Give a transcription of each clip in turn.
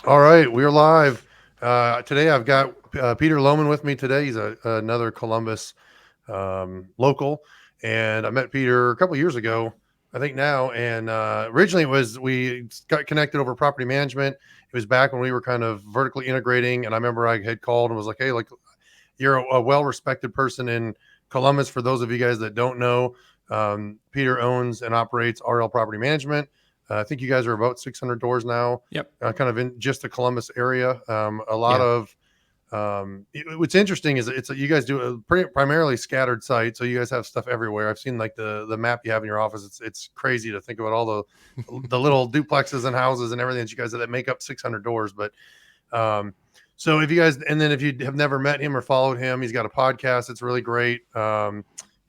All right, we're live. Today I've got Peter Lohman with me today. He's another Columbus local, and I met Peter a couple years ago, I think now. And originally it was we got connected over property management. It was back when we were kind of vertically integrating, and I remember I had called and was like, "Hey, like you're a well-respected person in Columbus. For those of you guys that don't know, Peter owns and operates RL Property Management. I think you guys are about 600 doors now, Yep. kind of in just the Columbus area. A lot Yeah. of what's interesting is you guys do a pretty primarily scattered site, so you guys have stuff everywhere. I've seen like the map you have in your office. It's crazy to think about all the little duplexes and houses and everything that you guys that make up 600 doors. But um, so if you guys, and then if you have never met him or followed him, he's got a podcast that's really great.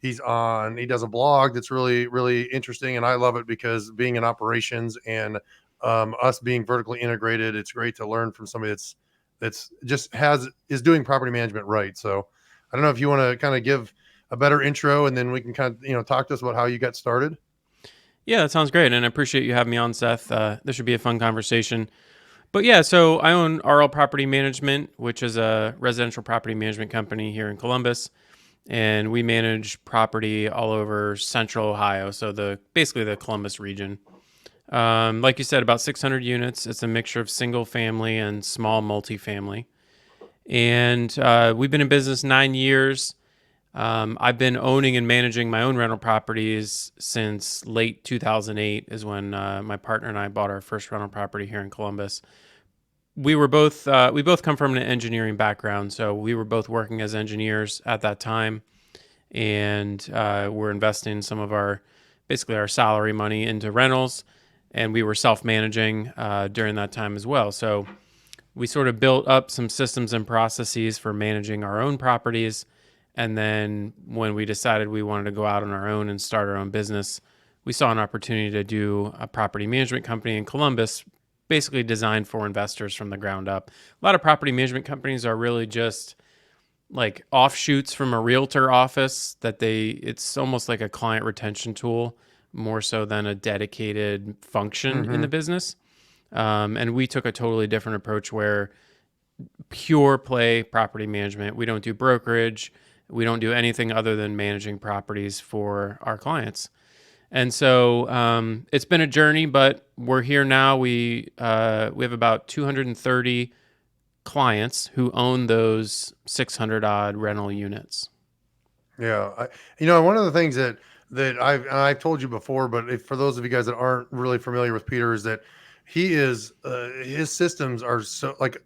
He does a blog that's really, really interesting. And I love it because being in operations and us being vertically integrated, it's great to learn from somebody that's just is doing property management right. So I don't know if you want to kind of give a better intro and then we can kind of, talk to us about how you got started. Yeah, that sounds great. And I appreciate you having me on, Seth. This should be a fun conversation. But yeah, so I own RL Property Management, which is a residential property management company here in Columbus. And we manage property all over central Ohio. So basically the Columbus region. Like you said, about 600 units. It's a mixture of single family and small multifamily. And we've been in business 9 years. I've been owning and managing my own rental properties since late 2008 is when my partner and I bought our first rental property here in Columbus. We both come from an engineering background, so we were both working as engineers at that time, and we're investing some of basically our salary money into rentals, and we were self-managing during that time as well. So we sort of built up some systems and processes for managing our own properties. And then when we decided we wanted to go out on our own and start our own business, we saw an opportunity to do a property management company in Columbus, basically designed for investors from the ground up. A lot of property management companies are really just like offshoots from a realtor office it's almost like a client retention tool more so than a dedicated function in Mm-hmm. the business. And we took a totally different approach where pure play property management. We don't do brokerage. We don't do anything other than managing properties for our clients. And so it's been a journey, but we're here now. We have about 230 clients who own those 600 odd rental units. Yeah, one of the things that I've told you before, but for those of you guys that aren't really familiar with Peter, is that his systems are so like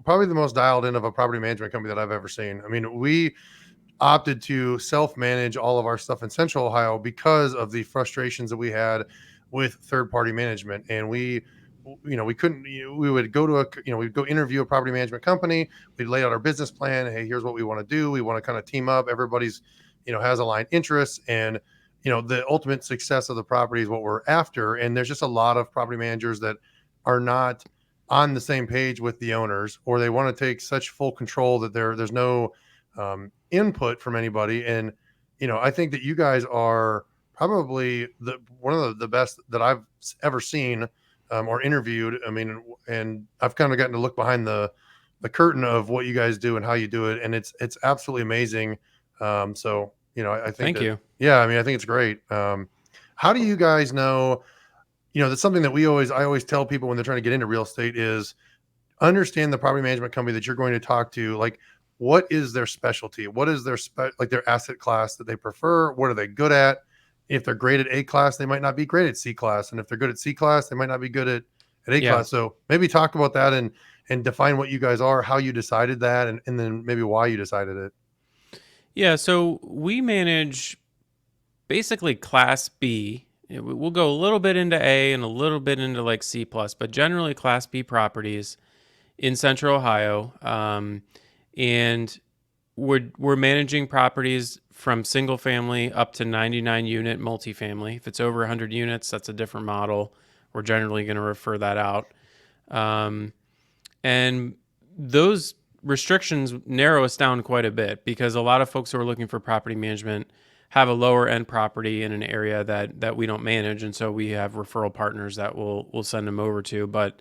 probably the most dialed in of a property management company that I've ever seen. I mean, we opted to self manage all of our stuff in Central Ohio because of the frustrations that we had with third party management, and we couldn't we would go to we'd go interview a property management company. We'd lay out our business plan. Hey, here's what we want to do. We want to kind of team up. Everybody's has aligned interests, and the ultimate success of the property is what we're after. And there's just a lot of property managers that are not on the same page with the owners, or they want to take such full control that there's no input from anybody. And I think that you guys are probably the one of the best that I've ever seen or interviewed. I mean, and I've kind of gotten to look behind the curtain of what you guys do and how you do it, and it's absolutely amazing. So I think Thank that, you. yeah, I mean, I think it's great. How do you guys know? That's something that I always tell people when they're trying to get into real estate is understand the property management company that you're going to talk to. Like, what is their specialty? What is like their asset class that they prefer? What are they good at? If they're great at A class, they might not be great at C class. And if they're good at C class, they might not be good at A Yeah. class. So maybe talk about that and define what you guys are, how you decided that, and then maybe why you decided it. Yeah. So we manage basically Class B. We'll go a little bit into A and a little bit into like C plus, but generally Class B properties in Central Ohio. And we're managing properties from single family up to 99 unit multifamily. If it's over 100 units, that's a different model. We're generally going to refer that out. Um, and those restrictions narrow us down quite a bit because a lot of folks who are looking for property management have a lower end property in an area that we don't manage, and so we have referral partners that we'll send them over to. But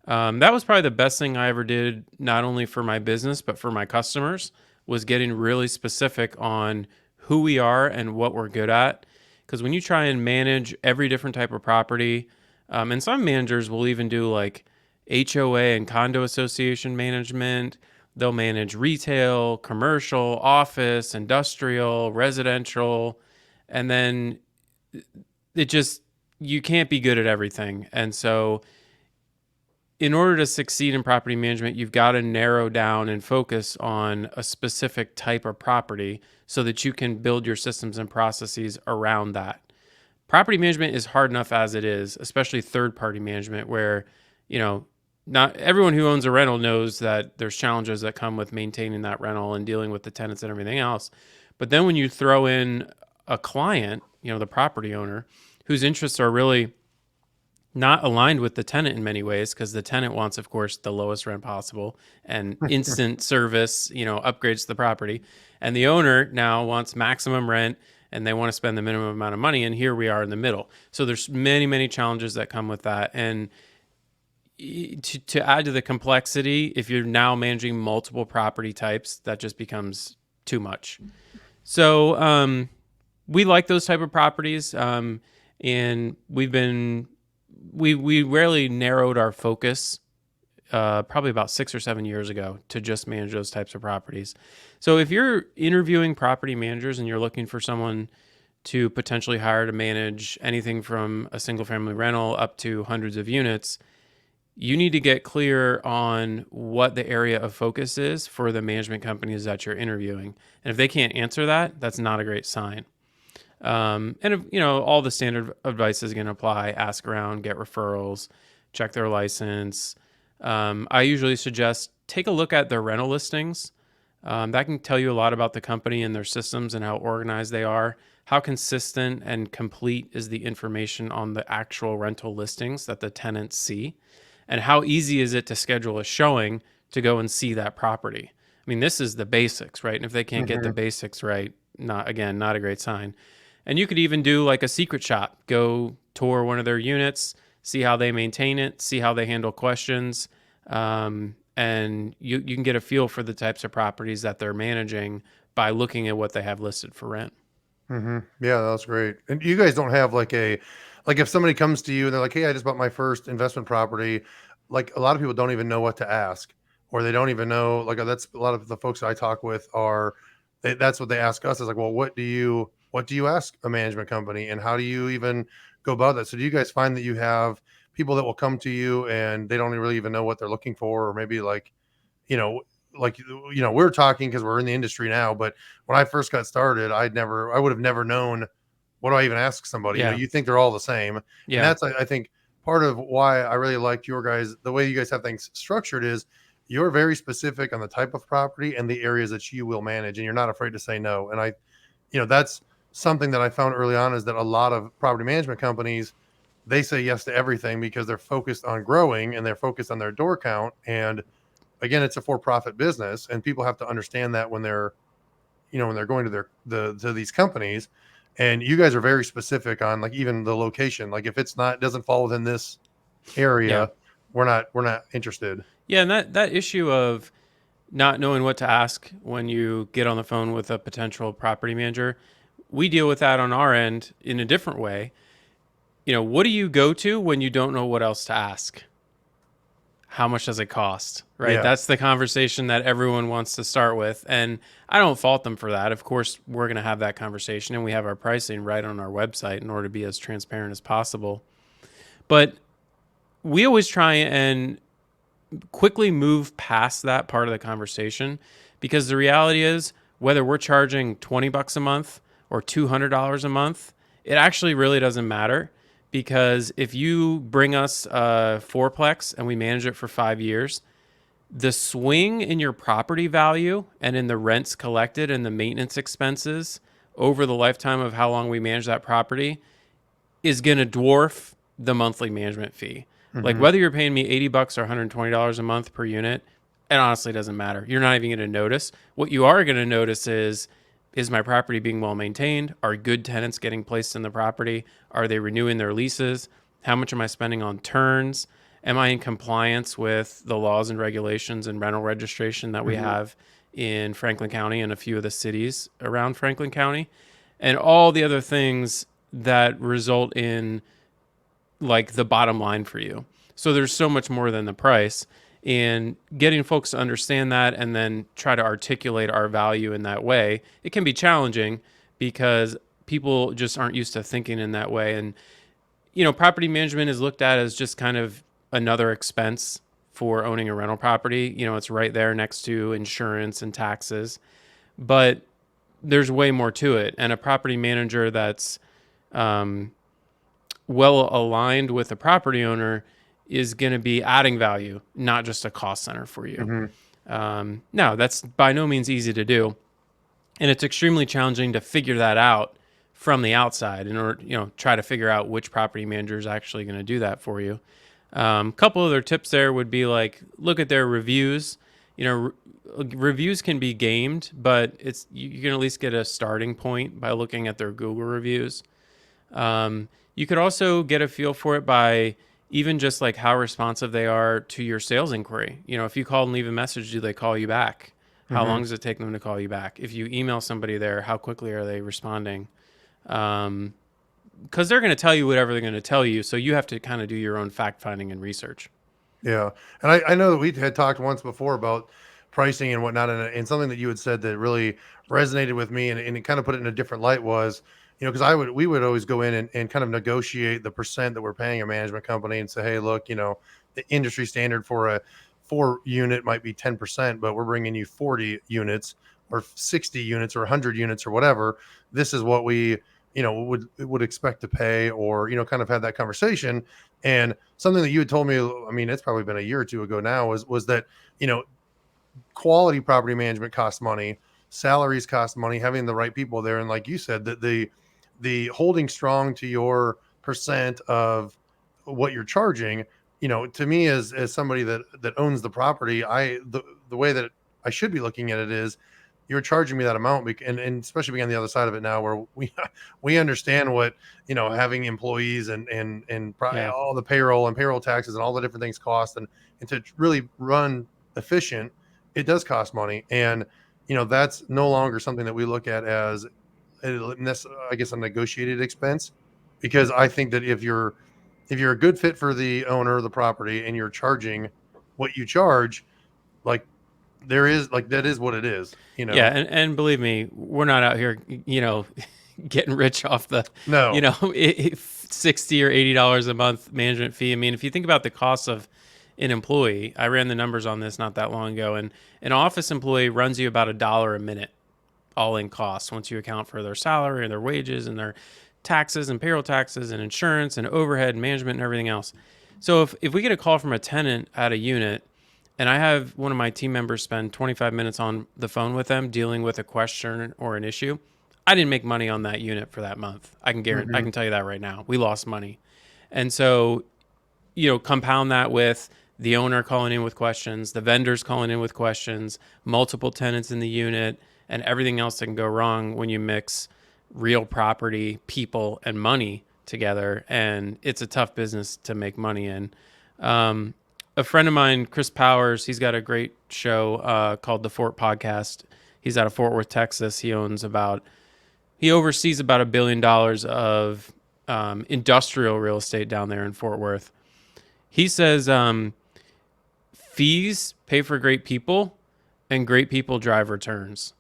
That was probably the best thing I ever did, not only for my business, but for my customers, was getting really specific on who we are and what we're good at. Because when you try and manage every different type of property, and some managers will even do like HOA and condo association management, they'll manage retail, commercial, office, industrial, residential, and then it just, you can't be good at everything. And so, in order to succeed in property management, you've got to narrow down and focus on a specific type of property so that you can build your systems and processes around that. Property management is hard enough as it is, especially third party management, where, you know, not everyone who owns a rental knows that there's challenges that come with maintaining that rental and dealing with the tenants and everything else. But then when you throw in a client, the property owner, whose interests are really not aligned with the tenant in many ways, because the tenant wants, of course, the lowest rent possible and instant service, upgrades to the property. And the owner now wants maximum rent and they want to spend the minimum amount of money. And here we are in the middle. So there's many, many challenges that come with that. And to add to the complexity, if you're now managing multiple property types, that just becomes too much. So we like those type of properties. And we rarely narrowed our focus, probably about 6 or 7 years ago, to just manage those types of properties. So if you're interviewing property managers and you're looking for someone to potentially hire to manage anything from a single family rental up to hundreds of units, you need to get clear on what the area of focus is for the management companies that you're interviewing. And if they can't answer that, that's not a great sign. And if, all the standard advice is going to apply: ask around, get referrals, check their license. I usually suggest take a look at their rental listings. That can tell you a lot about the company and their systems and how organized they are. How consistent and complete is the information on the actual rental listings that the tenants see? And how easy is it to schedule a showing to go and see that property? I mean, this is the basics, right? And if they can't get the basics right, not a great sign. And you could even do like a secret shop, go tour one of their units, see how they maintain it, see how they handle questions. And you can get a feel for the types of properties that they're managing by looking at what they have listed for rent. Yeah, that's great. And you guys don't have like if somebody comes to you and they're like, "Hey, I just bought my first investment property," like a lot of people don't even know what to ask, or they don't even know. Like that's a lot of the folks that I talk with that's what they ask us, is like, "Well, what do you ask a management company, and how do you even go about that?" So do you guys find that you have people that will come to you and they don't really even know what they're looking for, or maybe you know, we're talking because we're in the industry now, but when I first got started, I would have never known, what do I even ask somebody? Yeah. You think they're all the same. And Yeah. that's, I think, part of why I really liked your guys, the way you guys have things structured is you're very specific on the type of property and the areas that you will manage, and you're not afraid to say no. And that's something that I found early on, is that a lot of property management companies, they say yes to everything because they're focused on growing and they're focused on their door count. And again, it's a for-profit business, and people have to understand that when they're going to to these companies. And you guys are very specific on, like, even the location. Like, if doesn't fall within this Yeah. area, we're not interested. Yeah. And that issue of not knowing what to ask when you get on the phone with a potential property manager, we deal with that on our end in a different way. What do you go to when you don't know what else to ask? How much does it cost? Right? Yeah. That's the conversation that everyone wants to start with. And I don't fault them for that. Of course, we're going to have that conversation, and we have our pricing right on our website in order to be as transparent as possible. But we always try and quickly move past that part of the conversation, because the reality is, whether we're charging $20 a month or $200 a month, it actually really doesn't matter. Because if you bring us a fourplex and we manage it for 5 years, the swing in your property value and in the rents collected and the maintenance expenses over the lifetime of how long we manage that property is going to dwarf the monthly management fee. Like, Hmm. whether you're paying me $80 or $120 a month per unit, it honestly doesn't matter. You're not even going to notice. What you are going to notice is my property being well maintained? Are good tenants getting placed in the property? Are they renewing their leases? How much am I spending on turns? Am I in compliance with the laws and regulations and rental registration that we Hmm. have in Franklin County and a few of the cities around Franklin County? And all the other things that result in like the bottom line for you. So there's so much more than the price. And getting folks to understand that and then try to articulate our value in that way, it can be challenging because people just aren't used to thinking in that way. And, property management is looked at as just kind of another expense for owning a rental property. It's right there next to insurance and taxes. But there's way more to it. And a property manager that's um, well aligned with the property owner is going to be adding value, not just a cost center for you. Hmm. No, that's by no means easy to do, and it's extremely challenging to figure that out from the outside in order, try to figure out which property manager is actually going to do that for you. Couple other tips there would be like look at their reviews. Reviews can be gamed, but you can at least get a starting point by looking at their Google reviews. You could also get a feel for it by even just like how responsive they are to your sales inquiry. If you call and leave a message, do they call you back? How Hmm. long does it take them to call you back? If you email somebody there, how quickly are they responding? Because they're going to tell you whatever they're going to tell you. So you have to kind of do your own fact finding and research. Yeah, and I know that we had talked once before about pricing and whatnot, and something that you had said that really resonated with me, and it kind of put it in a different light was, because we would always go in and kind of negotiate the percent that we're paying a management company and say, hey, look, the industry standard for a 4 unit might be 10%, but we're bringing you 40 units or 60 units or 100 units or whatever. This is what we would expect to pay, or kind of had that conversation. And something that you had told me, I mean, it's probably been a year or two ago now, was that, you know, quality property management costs money, salaries cost money, having the right people there. And like you said, that the holding strong to your percent of what you're charging, to me as somebody that owns the property, the way that I should be looking at it is you're charging me that amount, and especially being on the other side of it now, where we we understand what having employees Yeah. all the payroll and payroll taxes and all the different things cost, and to really run efficient, it does cost money. And that's no longer something that we look at as I guess a negotiated expense, because I think that if you're a good fit for the owner of the property and you're charging what you charge, like that is what it is. Yeah. And believe me, we're not out here, getting rich off the, No. 60 or $80 a month management fee. I mean, if you think about the cost of an employee, I ran the numbers on this not that long ago, and an office employee runs you about $1 a minute all in costs once you account for their salary and their wages and their taxes and payroll taxes and insurance and overhead and management and everything else. So if we get a call from a tenant at a unit and I have one of my team members spend 25 minutes on the phone with them dealing with a question or an issue, I didn't make money on that unit for that month. I Hmm. can tell you that right now. We lost money. And so, compound that with the owner calling in with questions, the vendors calling in with questions, multiple tenants in the unit, and everything else that can go wrong when you mix real property, people, and money together. And it's a tough business to make money in. Um, a friend of mine, Chris Powers, he's got a great show called the Fort Podcast. He's out of Fort Worth, Texas. He oversees about $1 billion of industrial real estate down there in Fort Worth. He says fees pay for great people, and great people drive returns.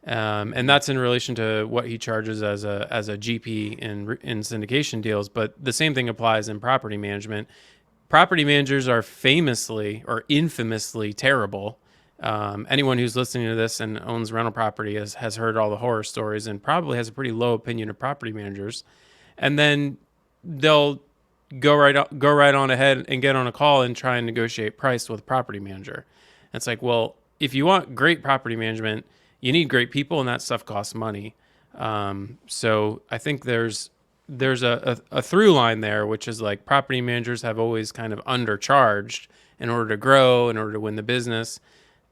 And that's in relation to what he charges as a GP in syndication deals. But the same thing applies in property management. Property managers are famously or infamously terrible. Anyone who's listening to this and owns rental property has heard all the horror stories and probably has a pretty low opinion of property managers. And then they'll go right on ahead and get on a call and try and negotiate price with a property manager. And it's like, well, if you want great property management, you need great people, and that stuff costs money. So I think there's a through line there, which is like property managers have always kind of undercharged in order to grow, in order to win the business,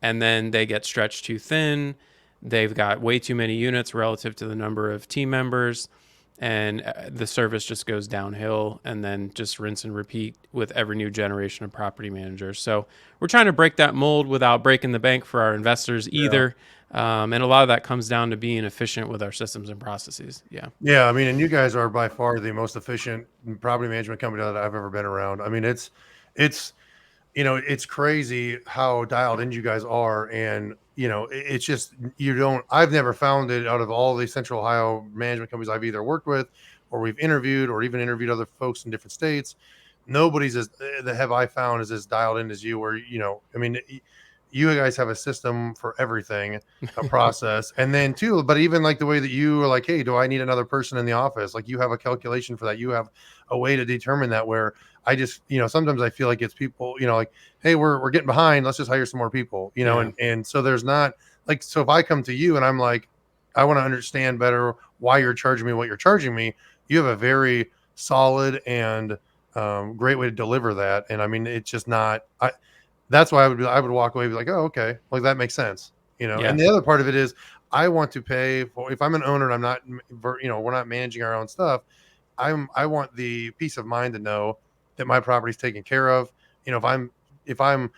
and then they get stretched too thin. They've got way too many units relative to the number of team members, and the service just goes downhill, and then just rinse and repeat with every new generation of property managers. So we're trying to break that mold without breaking the bank for our investors Yeah. either. And a lot of that comes down to being efficient with our systems and processes. Yeah. Yeah, I mean, and you guys are by far the most efficient property management company that I've ever been around. I mean, it's it's crazy how dialed in you guys are, and it's just you don't. I've never found it out of all the Central Ohio management companies I've either worked with, or we've interviewed, or even interviewed other folks in different states. Nobody's as that have I found is as dialed in as you. Where I mean, you guys have a system for everything, a process, and then too. But even like the way that you are like, hey, do I need another person in the office? Like you have a calculation for that. You have a way to determine that. Where I just, sometimes I feel like it's people, like, hey, we're getting behind. Let's just hire some more people, Yeah. and so there's not like, so if I come to you and I'm like, I want to understand better why you're charging me what you're charging me, you have a very solid and great way to deliver that. And I mean, it's just not, that's why I would walk away and be like, oh, okay, like that makes sense, Yeah. And the other part of it is I want to pay for, if I'm an owner and I'm not, we're not managing our own stuff. I want the peace of mind to know that my property's taken care of. If I'm if I have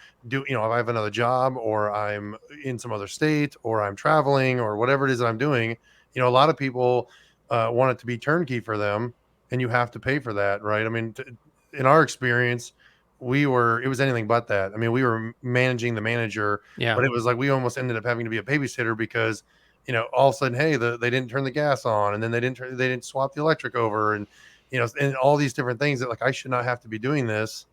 another job, or I'm in some other state, or I'm traveling, or whatever it is that I'm doing, a lot of people want it to be turnkey for them, and you have to pay for that, right? I mean, in our experience, it was anything but that. I mean, we were managing the manager, Yeah. but it was like we almost ended up having to be a babysitter because all of a sudden, hey, they didn't turn the gas on, and then they didn't swap the electric over, and and all these different things that, like, I should not have to be doing this.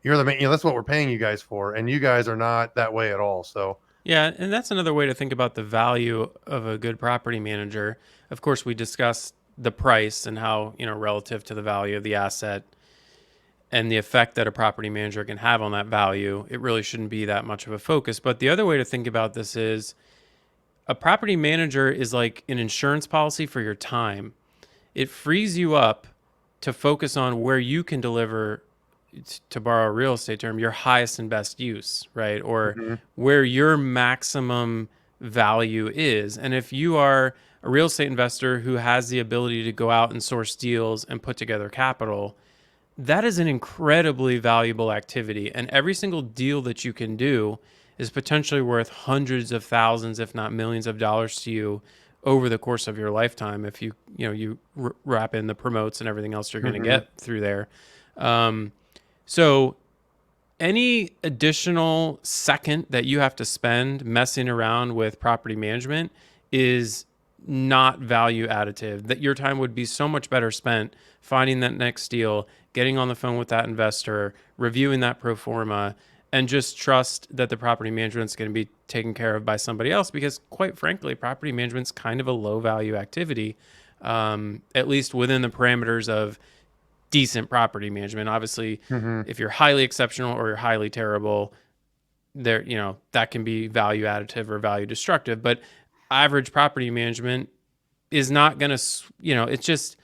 You're the man, that's what we're paying you guys for, and you guys are not that way at all. So, Yeah, and that's another way to think about the value of a good property manager. Of course, we discussed the price and how, relative to the value of the asset and the effect that a property manager can have on that value, it really shouldn't be that much of a focus. But the other way to think about this is a property manager is like an insurance policy for your time. It frees you up to focus on where you can deliver, to borrow a real estate term, your highest and best use, right? Or mhm, where your maximum value is. And if you are a real estate investor who has the ability to go out and source deals and put together capital, that is an incredibly valuable activity. And every single deal that you can do is potentially worth hundreds of thousands, if not millions of dollars to you over the course of your lifetime. If you wrap in the promotes and everything else you're going to mhm, get through there. Um, so any additional second that you have to spend messing around with property management is not value additive. That your time would be so much better spent finding that next deal, getting on the phone with that investor, reviewing that pro forma, and just trust that the property management is going to be taken care of by somebody else. Because quite frankly, property management's kind of a low value activity, at least within the parameters of decent property management. Obviously, mhm, if you're highly exceptional or you're highly terrible, there, that can be value additive or value destructive. But average property management is not going to, it's just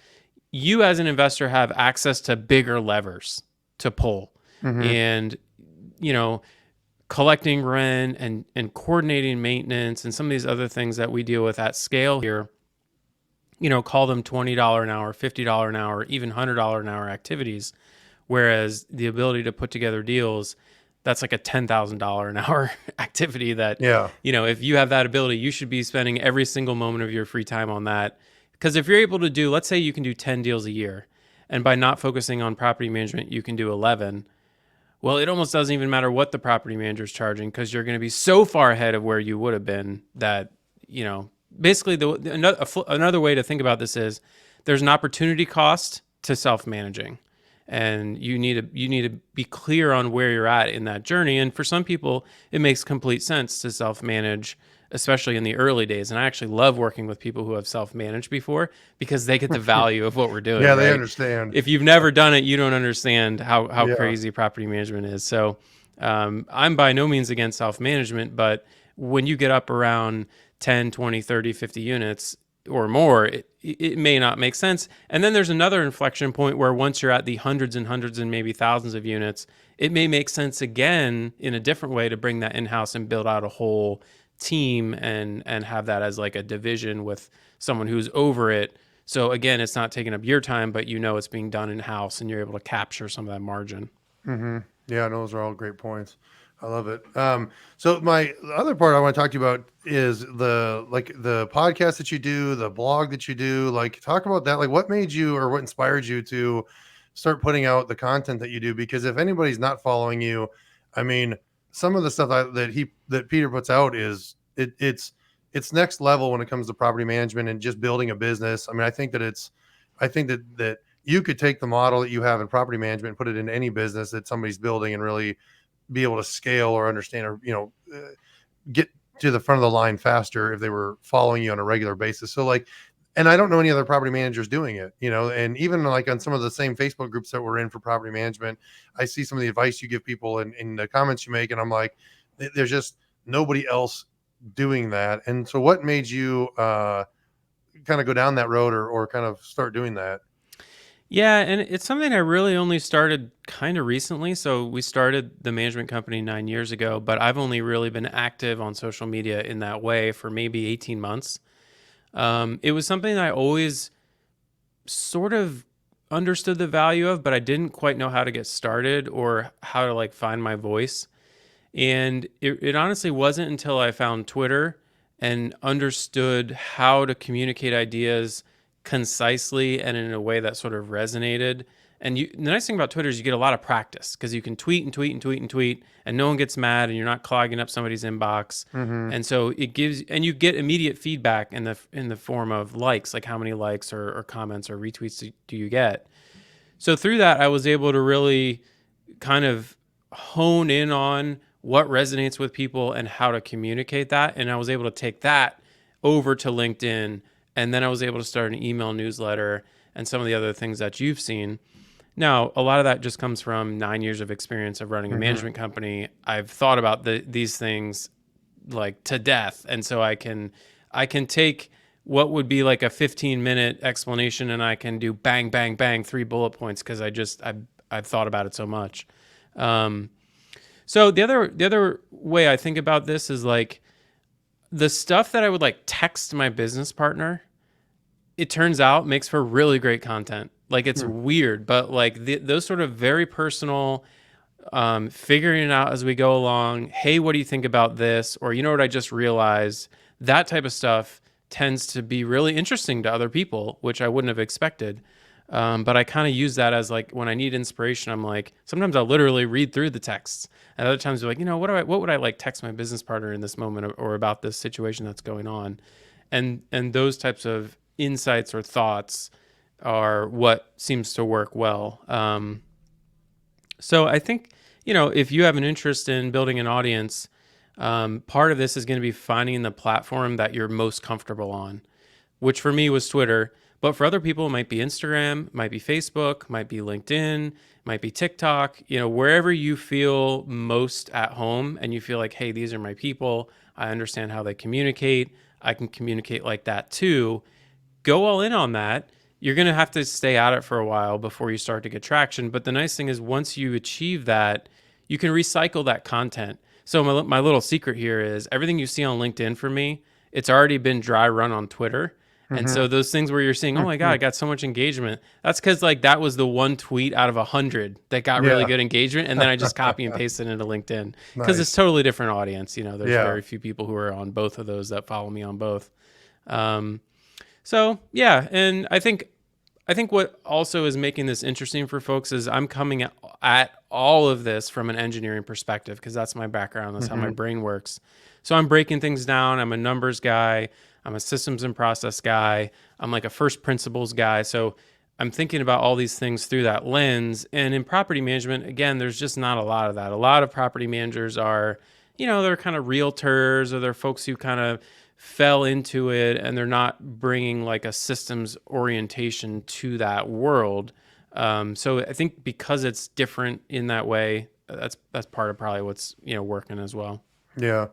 you as an investor have access to bigger levers to pull. mhm, And, you know, collecting rent and coordinating maintenance and some of these other things that we deal with at scale here, call them $20 an hour, $50 an hour, even $100 an hour activities. Whereas the ability to put together deals, that's like a $10,000 an hour activity that, yeah, if you have that ability, you should be spending every single moment of your free time on that. Because if you're able to do, let's say you can do 10 deals a year, and by not focusing on property management, you can do 11. Well, it almost doesn't even matter what the property manager is charging because you're going to be so far ahead of where you would have been that, basically another way to think about this is there's an opportunity cost to self-managing, and you need to be clear on where you're at in that journey. And for some people, it makes complete sense to self-manage, especially in the early days. And I actually love working with people who have self-managed before because they get the value of what we're doing, yeah, they right? understand. If you've never done it, you don't understand how Yeah, crazy property management is. So I'm by no means against self-management, but when you get up around 10, 20, 30, 50 units or more, it may not make sense. And then there's another inflection point where once you're at the hundreds and hundreds and maybe thousands of units, it may make sense again in a different way to bring that in-house and build out a whole team and have that as like a division with someone who's over it So again, it's not taking up your time, but you know it's being done in house, and you're able to capture some of that margin. Hmm. Yeah, no, those are all great points. I love it. So my the other part I want to talk to you about is the podcast that you do, the blog that you do. Like, talk about that. Like, what made you or what inspired you to start putting out the content that you do? Because if anybody's not following you, I mean, some of the stuff that Peter puts out it's next level when it comes to property management and just building a business. I mean, I think that you could take the model that you have in property management and put it in any business that somebody's building and really be able to scale or understand or get to the front of the line faster if they were following you on a regular basis. So like, and I don't know any other property managers doing it, and even like on some of the same Facebook groups that we're in for property management, I see some of the advice you give people in the comments you make, and I'm like, there's just nobody else doing that. And so what made you kind of go down that road or kind of start doing that? Yeah, and it's something I really only started kind of recently. So we started the management company 9 years ago, but I've only really been active on social media in that way for maybe 18 months. It was something that I always sort of understood the value of, but I didn't quite know how to get started or how to like find my voice. And it honestly wasn't until I found Twitter and understood how to communicate ideas concisely and in a way that sort of resonated. And the nice thing about Twitter is you get a lot of practice because you can tweet and tweet and tweet and tweet, and no one gets mad, and you're not clogging up somebody's inbox. Mm-hmm. And so it gives, and you get immediate feedback in the form of likes, like how many likes or comments or retweets do you get. So through that, I was able to really kind of hone in on what resonates with people and how to communicate that. And I was able to take that over to LinkedIn. And then I was able to start an email newsletter and some of the other things that you've seen. Now, a lot of that just comes from 9 years of experience of running a Mm-hmm. management company. I've thought about these things like to death. And so I can take what would be like a 15-minute explanation and I can do bang, bang, bang, 3 bullet points because I've thought about it so much. Um, so the other way I think about this is like the stuff that I would like text my business partner, it turns out makes for really great content. Like it's weird, but like those sort of very personal, figuring it out as we go along. Hey, what do you think about this? Or you know what I just realized? That type of stuff tends to be really interesting to other people, which I wouldn't have expected. But I kind of use that as like when I need inspiration. I'm like sometimes I'll literally read through the texts, and other times I'm like, what would I like text my business partner in this moment or about this situation that's going on, and those types of insights or thoughts are what seems to work well. So I think, if you have an interest in building an audience, part of this is going to be finding the platform that you're most comfortable on, which for me was Twitter. But for other people, it might be Instagram, might be Facebook, might be LinkedIn, might be TikTok, wherever you feel most at home and you feel like, hey, these are my people. I understand how they communicate. I can communicate like that too. Go all in on that. You're going to have to stay at it for a while before you start to get traction. But the nice thing is, once you achieve that, you can recycle that content. So, my little secret here is everything you see on LinkedIn for me, it's already been dry run on Twitter. And so, those things where you're seeing, oh my God, Mm-hmm. I got so much engagement, that's because like that was the one tweet out of 100 that got really Yeah. good engagement. And then I just copy and paste it into LinkedIn because it's Nice. totally different audience. There's Yeah. very few people who are on both of those that follow me on both. Um, so yeah, and I think what also is making this interesting for folks is I'm coming at all of this from an engineering perspective because that's my background, that's how my Mm-hmm. brain works. So I'm breaking things down. I'm a numbers guy. I'm a systems and process guy. I'm like a first principles guy. So I'm thinking about all these things through that lens. And in property management, again, there's just not a lot of that. A lot of property managers are, they're kind of realtors or they're folks who kind of fell into it and they're not bringing like a systems orientation to that world. So I think because it's different in that way, that's part of probably what's working as well. Yeah.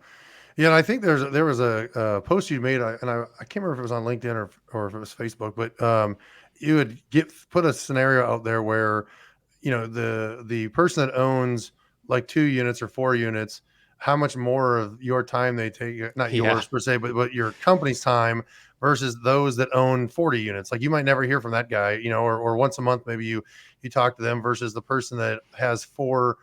Yeah, and I think there was a post you made, and I can't remember if it was on LinkedIn or if it was Facebook, but you would put a scenario out there where the person that owns like 2 units or 4 units, how much more of your time they take, not Yeah. yours per se, but your company's time versus those that own 40 units. Like you might never hear from that guy, or once a month maybe you talk to them versus the person that has four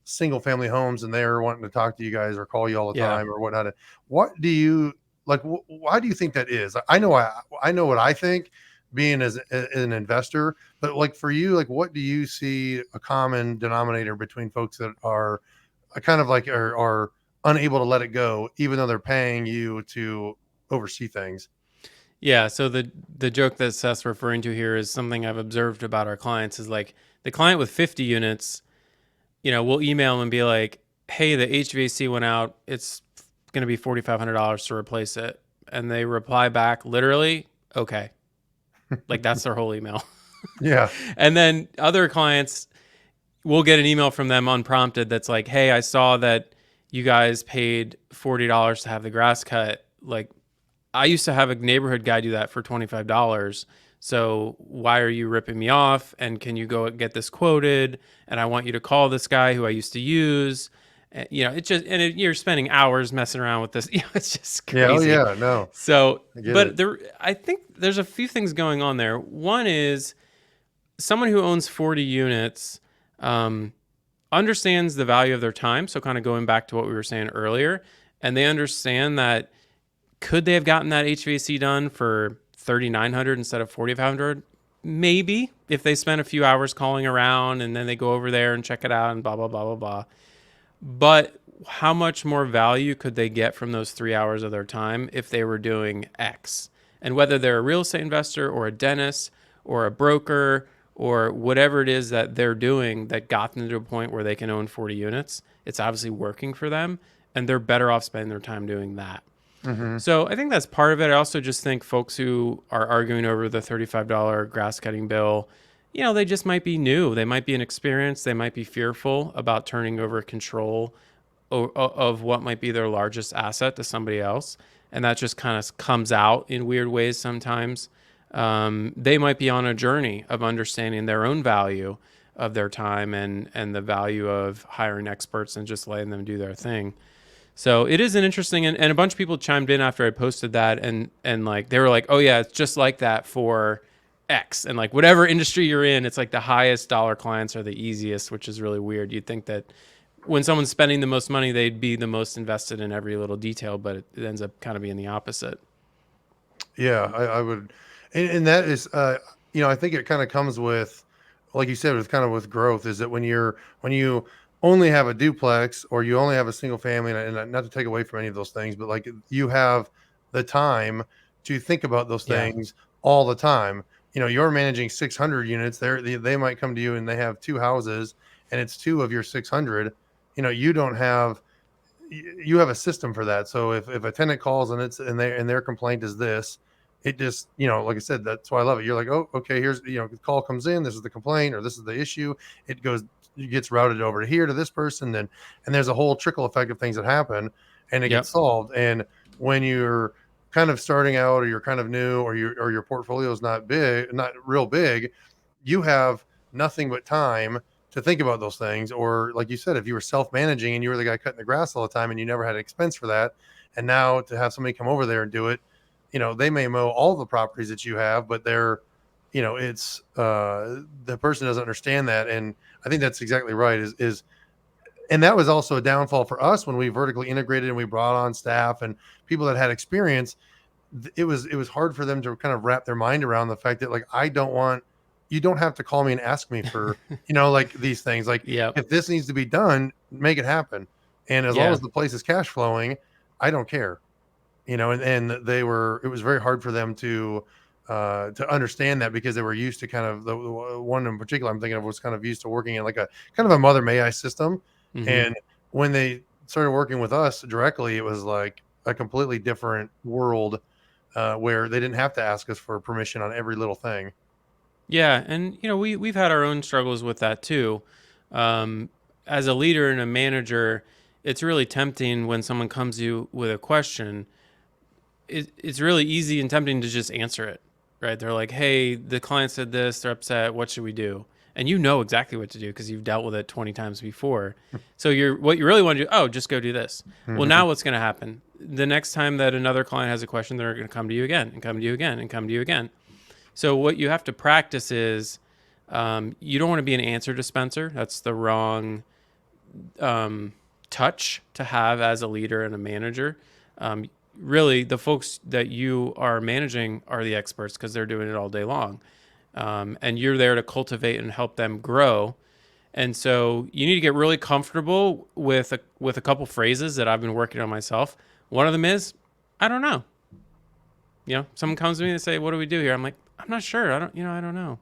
single family homes and they're wanting to talk to you guys or call you all the Yeah. time or whatnot. What do you like? Why do you think that is? I know what I think being as an investor, but like for you, like what do you see a common denominator between folks that are kind of like are unable to let it go, even though they're paying you to oversee things? Yeah, so the joke that Seth's referring to here is something I've observed about our clients is like the client with 50 units, we'll email them and be like, "Hey, the HVAC went out. It's going to be $4,500 to replace it." And they reply back literally, "Okay." Like that's their whole email. Yeah. And then other clients, we'll get an email from them unprompted that's like, "Hey, I saw that you guys paid $40 to have the grass cut. Like I used to have a neighborhood guy do that for $25. So why are you ripping me off? And can you go get this quoted? And I want you to call this guy who I used to use." It's just, you're spending hours messing around with this. It's just Yeah. Oh crazy. yeah. No, So, I get but it. I think there's a few things going on there. One is someone who owns 40 units um, understands the value of their time. So, kind of going back to what we were saying earlier, and they understand that could they have gotten that HVAC done for 3,900 instead of 4,500? Maybe if they spent a few hours calling around and then they go over there and check it out and blah blah blah blah blah. But how much more value could they get from those 3 hours of their time if they were doing X? And whether they're a real estate investor or a dentist or a broker or whatever it is that they're doing that got them to a point where they can own 40 units, it's obviously working for them and they're better off spending their time doing that. Hmm. So I think that's part of it. I also just think folks who are arguing over the $35 grass cutting bill, they just might be new. They might be inexperienced. They might be fearful about turning over control of what might be their largest asset to somebody else. And that just kind of comes out in weird ways sometimes. They might be on a journey of understanding their own value of their time and the value of hiring experts and just letting them do their thing. So it is an interesting, and a bunch of people chimed in after I posted that, and like they were like, "Oh yeah, it's just like that for X," and like whatever industry you're in, it's like the highest dollar clients are the easiest, which is really weird. You'd think that when someone's spending the most money, they'd be the most invested in every little detail, but it ends up kind of being the opposite. Yeah, I would, and that is, I think it kind of comes with, like you said, with kind of with growth, is that when you only have a duplex or you only have a single family, and not to take away from any of those things, but like you have the time to think about those Yeah. things all the time. You're managing 600 units. They might come to you and they have two houses, and it's two of your 600. You don't have you have a system for that. So if a tenant calls and their complaint is this, it just, like I said, that's why I love it. You're like, oh, okay, here's, the call comes in, this is the complaint or this is the issue. It gets routed over to here to this person, and there's a whole trickle effect of things that happen, and it Yep. gets solved. And when you're kind of starting out or you're kind of new or your portfolio is not real big, you have nothing but time to think about those things. Or like you said, if you were self-managing and you were the guy cutting the grass all the time and you never had an expense for that, and now to have somebody come over there and do it, they may mow all the properties that you have, but it's the person doesn't understand that. And I think that's exactly right. And that was also a downfall for us when we vertically integrated and we brought on staff and people that had experience. It was hard for them to kind of wrap their mind around the fact that, like, you don't have to call me and ask me for, like, these things. Like, Yep. if this needs to be done, make it happen. And as long Yeah. as the place is cash flowing, I don't care. And it was very hard for them to understand that, because they were used to kind of the one in particular I'm thinking of was kind of used to working in like a kind of a mother may I system. Mm-hmm. And when they started working with us directly, it was like a completely different world, where they didn't have to ask us for permission on every little thing. Yeah, and we've had our own struggles with that too. Um, as a leader and a manager, it's really tempting when someone comes to you with a question. It's really easy and tempting to just answer it, right? They're like, "Hey, the client said this. They're upset. What should we do?" and you know exactly what to do because you've dealt with it 20 times before. So what you really want to do, oh, just go do this. Well, Hmm. now what's going to happen? The next time that another client has a question, they're going to come to you again and come to you again and come to you again. So what you have to practice is you don't want to be an answer dispenser. That's the wrong touch to have as a leader and a manager. Really, the folks that you are managing are the experts because they're doing it all day long. And you're there to cultivate and help them grow. And so you need to get really comfortable with a couple phrases that I've been working on myself. One of them is, I don't know. Someone comes to me and say, "What do we do here?" I'm like, "I'm not sure. I don't know."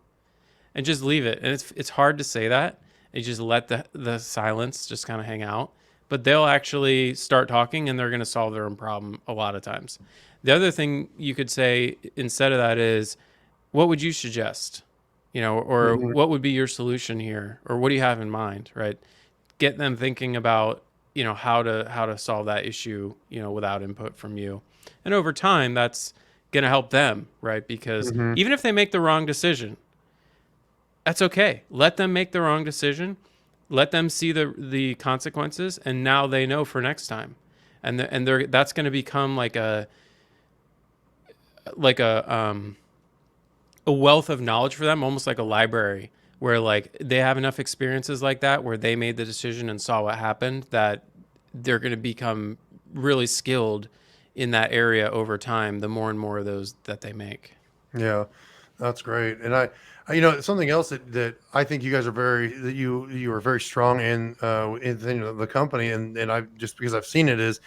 And just leave it. And it's hard to say that. You just let the silence just kind of hang out. But they'll actually start talking and they're going to solve their own problem a lot of times. The other thing you could say instead of that is, what would you suggest? Or Hmm. what would be your solution here? Or what do you have in mind, right? Get them thinking about, how to solve that issue, without input from you. And over time, that's going to help them, right? Because Hmm. even if they make the wrong decision, that's okay. Let them make the wrong decision. Let them see the consequences, and now they know for next time. And that's going to become like a wealth of knowledge for them, almost like a library, where like they have enough experiences like that where they made the decision and saw what happened, that they're going to become really skilled in that area over time. The more and more of those that they make. Yeah, that's great. And something else that I think you guys are that you are very strong in the company, and I just because I've seen it is,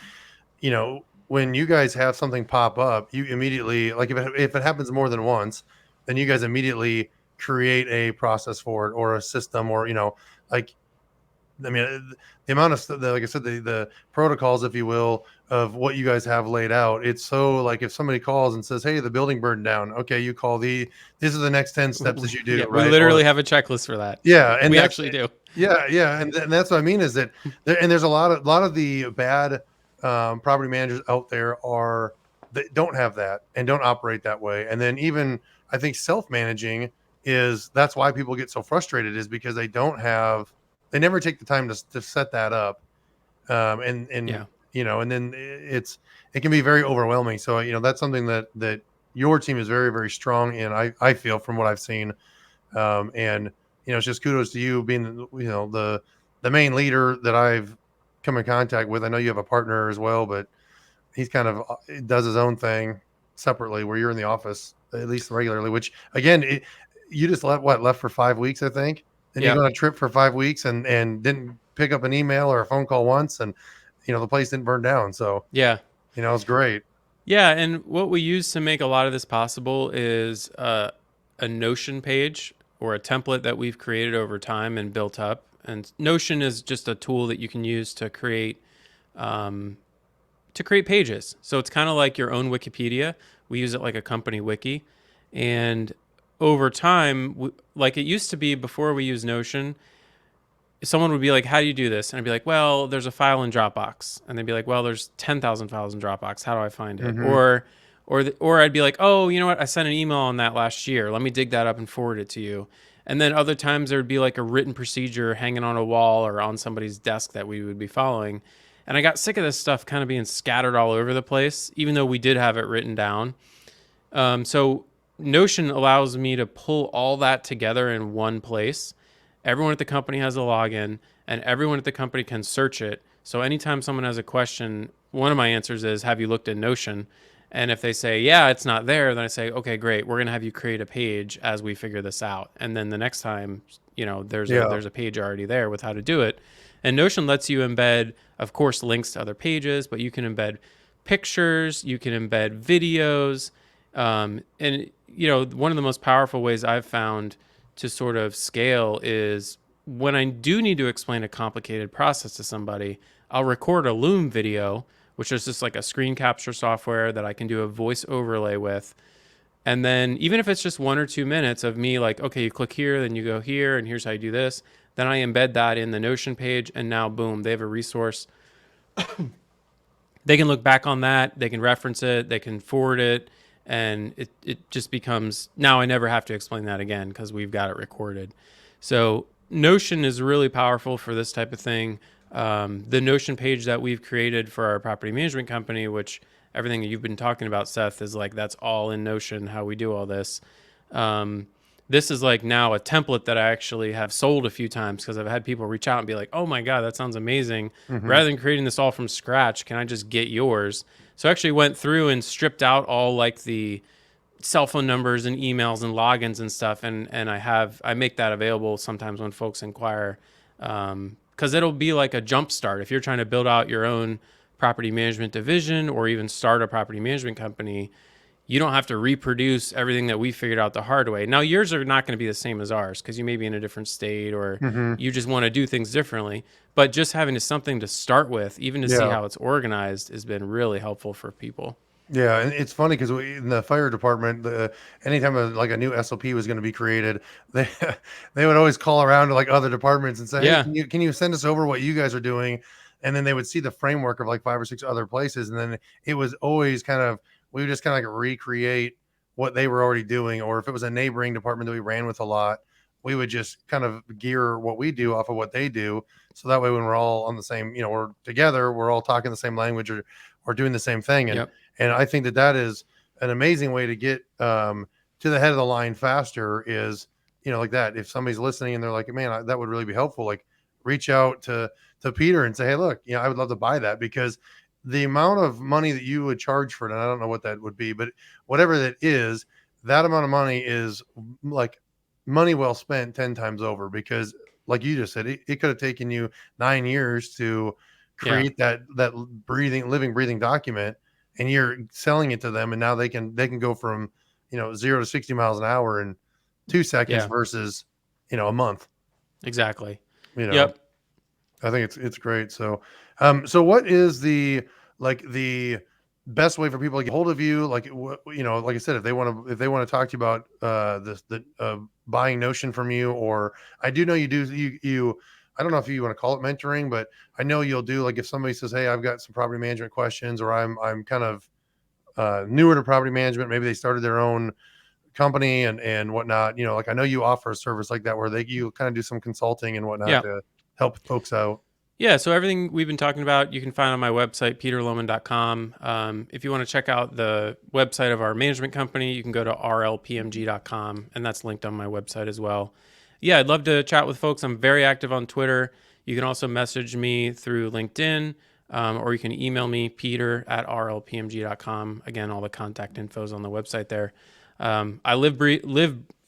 when you guys have something pop up, you immediately, like, if it happens more than once, then you guys immediately create a process for it or a system, or like, I mean, the amount of like I said, the protocols, if you will, of what you guys have laid out. It's so, like, if somebody calls and says, "Hey, the building burned down," okay, you call this is the next 10 steps that you Yeah, do, we right? literally Or have a checklist for that. yeah, and We that's actually do. yeah, yeah, and that's what I mean is that there's a lot of the bad property managers out there are that don't have that and don't operate that way. And then even I think self managing that's why people get so frustrated, is because they never take the time to set that up, and Yeah. and then it can be very overwhelming. So that's something that your team is very, very strong in. I feel, from what I've seen, and it's just kudos to you being the main leader that I've come in contact with. I know you have a partner as well, but he's kind of does his own thing separately, where you're in the office at least regularly. Which again, you just left for 5 weeks, I think. Then you Yeah. go on a trip for 5 weeks and didn't pick up an email or a phone call once, and the place didn't burn down. So Yeah. it's great. Yeah, and what we use to make a lot of this possible is a Notion page or a template that we've created over time and built up. And Notion is just a tool that you can use um, to create pages. So it's kind of like your own Wikipedia. We use it like a company wiki, and over time, like it used to be before we used Notion, someone would be like, "How do you do this?" And I'd be like, "Well, there's a file in Dropbox." And they'd be like, "Well, there's 10,000 files in Dropbox. How do I find it?" Hmm. Or I'd be like, "Oh, you know what? I sent an email on that last year. Let me dig that up and forward it to you." And then other times there would be like a written procedure hanging on a wall or on somebody's desk that we would be following. And I got sick of this stuff kind of being scattered all over the place, even though we did have it written down. So Notion allows me to pull all that together in one place. Everyone at the company has a login, and everyone at the company can search it. So anytime someone has a question, one of my answers is, "Have you looked in Notion?" And if they say, "Yeah, it's not there," then I say, "Okay, great. We're gonna have you create a page as we figure this out." And then the next time, Yeah. there's a page already there with how to do it. And Notion lets you embed, of course, links to other pages, but you can embed pictures, you can embed videos, and one of the most powerful ways I've found to sort of scale is when I do need to explain a complicated process to somebody, I'll record a Loom video, which is just like a screen capture software that I can do a voice overlay with. And then even if it's just 1 or 2 minutes of me like, okay, you click here, then you go here, and here's how you do this, then I embed that in the Notion page, and now boom, they have a resource. They can look back on that, they can reference it, they can forward it, and it just becomes, now I never have to explain that again because we've got it recorded. So Notion is really powerful for this type of thing. The Notion page that we've created for our property management company, which everything that you've been talking about, Seth, is like that's all in Notion, how we do all this. Um, this is like now a template that I actually have sold a few times because I've had people reach out and be like, oh my God, that sounds amazing. Hmm. Rather than creating this all from scratch, can I just get yours? So I actually went through and stripped out all like the cell phone numbers and emails and logins and stuff, and I make that available sometimes when folks inquire, because it'll be like a jump start if you're trying to build out your own property management division or even start a property management company. You don't have to reproduce everything that we figured out the hard way. Now yours are not going to be the same as ours because you may be in a different state or Hmm. you just want to do things differently, but just having something to start with, even to see Yeah. how it's organized, has been really helpful for people. Yeah, and it's funny because in the fire department, anytime like a new SOP was going to be created, they they would always call around to like other departments and say, "Hey, Yeah, can you send us over what you guys are doing?" And then they would see the framework of like five or six other places, and then it was always kind of we would just kind of like recreate what they were already doing, or if it was a neighboring department that we ran with a lot, we would just kind of gear what we do off of what they do, so that way when we're all on the same, we're together, we're all talking the same language or doing the same thing, and yep, I think that that is an amazing way to get to the head of the line faster is, like that. If somebody's listening and they're like, man, that would really be helpful. Like reach out to Peter and say, hey, look, I would love to buy that because the amount of money that you would charge for it, and I don't know what that would be, but whatever that is, that amount of money is like money well spent 10 times over because like you just said, it could have taken you 9 years to yeah, create that living, breathing document, and you're selling it to them, and now they can go from 0 to 60 miles an hour in 2 seconds yeah. versus a month. Exactly. You know, Yep. I think it's great. So what is the best way for people to get hold of you? Like like I said, if they want to talk to you about this the buying Notion from you, or I do know you do you. I don't know if you want to call it mentoring, but I know you'll do like if somebody says, "Hey, I've got some property management questions," or I'm kind of newer to property management. Maybe they started their own company and whatnot. Like I know you offer a service like that where you kind of do some consulting and whatnot Yeah. to help folks out. Yeah. So everything we've been talking about, you can find on my website, peterlohman.com. If you want to check out the website of our management company, you can go to rlpmg.com, and that's linked on my website as well. Yeah, I'd love to chat with folks. I'm very active on Twitter. You can also message me through LinkedIn, or you can email me, peter@rlpmg.com. Again, all the contact info is on the website there. I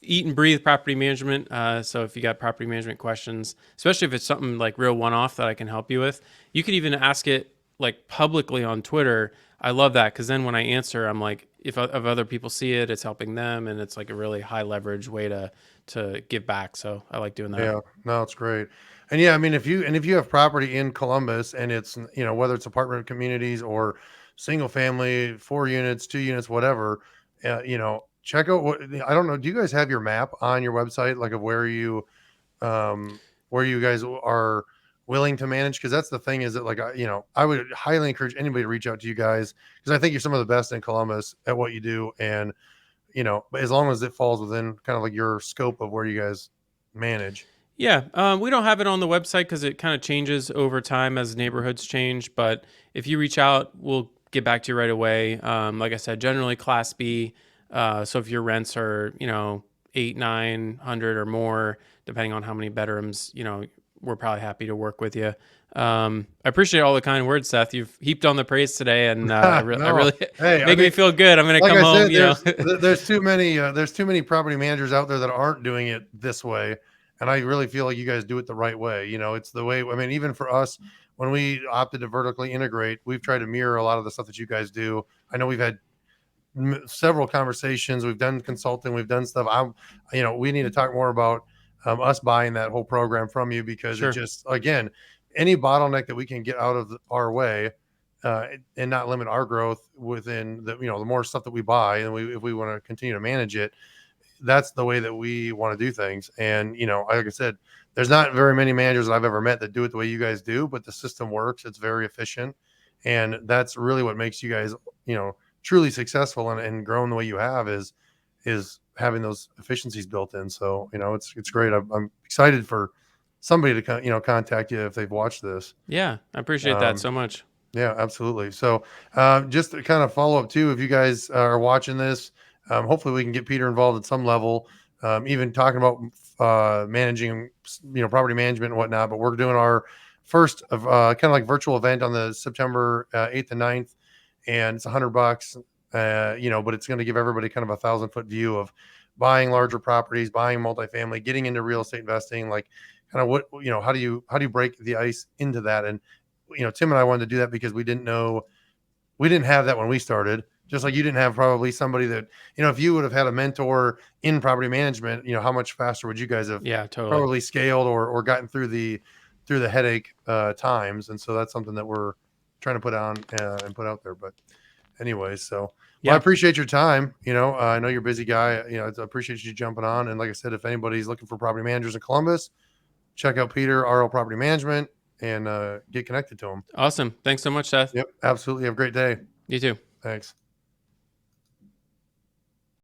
eat and breathe property management. So if you got property management questions, especially if it's something like real one off that I can help you with, you could even ask it like publicly on Twitter. I love that because then when I answer, I'm like, if other people see it, it's helping them, and it's like a really high leverage way to give back. So I like doing that. Yeah, no, it's great. And yeah, I mean, if you have property in Columbus and it's, whether it's apartment communities or single family, 4 units, 2 units, whatever, check out I don't know. Do you guys have your map on your website, like of where you guys are willing to manage? Because that's the thing is that like I would highly encourage anybody to reach out to you guys because I think you're some of the best in Columbus at what you do, and but as long as it falls within kind of like your scope of where you guys manage. Yeah, we don't have it on the website because it kind of changes over time as neighborhoods change. But if you reach out, we'll get back to you right away. Like I said, generally Class B. So if your rents are, 800, 900 or more, depending on how many bedrooms, we're probably happy to work with you. I appreciate all the kind words, Seth. You've heaped on the praise today, and I No, really hey, I making me think feel good. I'm gonna like come I home, said, there's too many property managers out there that aren't doing it this way, and I really feel like you guys do it the right way. It's the way. I mean, even for us, when we opted to vertically integrate, we've tried to mirror a lot of the stuff that you guys do. I know we've had several conversations. We've done consulting. We've done stuff. We need to talk more about us buying that whole program from you because it sure, just, again, any bottleneck that we can get out of our way and not limit our growth within the more stuff that we buy and if we want to continue to manage it, that's the way that we want to do things. And, like I said, there's not very many managers that I've ever met that do it the way you guys do, but the system works. It's very efficient. And that's really what makes you guys, truly successful and growing the way you have is having those efficiencies built in. So, it's great. I'm excited for somebody to contact you if they've watched this. Yeah, I appreciate that Um, so much. yeah, absolutely. So, just to kind of follow up too, if you guys are watching this, hopefully we can get Peter involved at some level, even talking about managing, property management and whatnot. But we're doing our first of kind of like virtual event on the September 8th and 9th, and it's $100. But it's going to give everybody kind of a 1,000-foot view of buying larger properties, buying multifamily, getting into real estate investing, like kind of what how do you break the ice into that. And Tim and I wanted to do that because we didn't have that when we started. Just like you didn't have probably somebody that, if you would have had a mentor in property management, how much faster would you guys have Yeah, totally. probably scaled or gotten through the headache times. And so that's something that we're trying to put on and put out there. But anyways, well, I Yeah. appreciate your time. I know you're a busy guy. I appreciate you jumping on. And like I said, if anybody's looking for property managers in Columbus, check out Peter, RL Property Management, and get connected to him. Awesome. Thanks so much, Seth. Yep, absolutely. Have a great day. You too. Thanks.